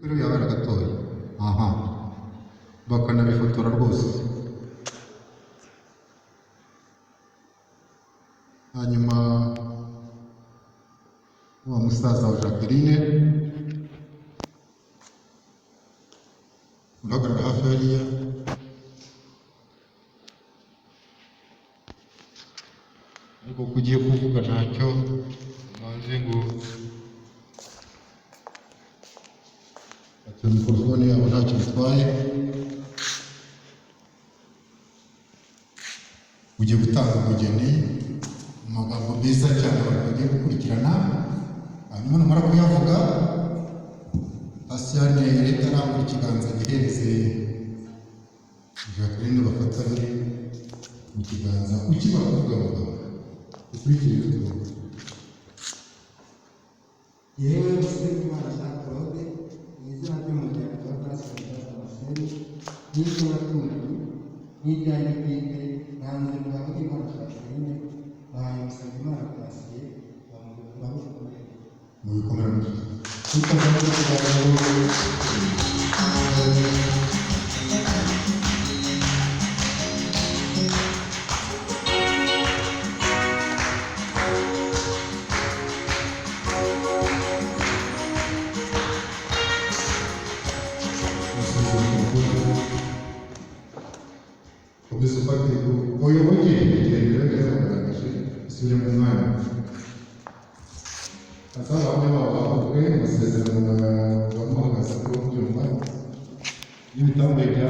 rero yaba yaragatoye aha bakanabifotora rwose. Hanyuma wa musaza wa Jacqueline uhagarara hafi hariya, ariko ko ugiye kuvuga ntacyo ubanze ngo ati mikorofone yabo ntacyo bitwaye. Ugiye gutanga umugeni mu magambo meza cyane abantu bagiye gukurikirana, hanyuma numara kuyavuga Asiyane leta arambura ikiganza gihereze Jacqueline bafatanye mu kiganza ukimara kuvuga amagambo ukurikire tuvuga. Yewe Musabyimana Jean Claude, mu izina ry'umuryango wa Pastor Damascene n'izina ry'umurimo n'iryanjye bwite, nanze bwawe Imana Jacqueline bahaye Musabyimana Cassier bamukomere mu bikomera mu komeza ufate uyoboke igendera byagaragaje isubire mu mwanya. Asaba bamwe bahujwe amasezerano bamuhagaze ko byumva n'ibitambuye bya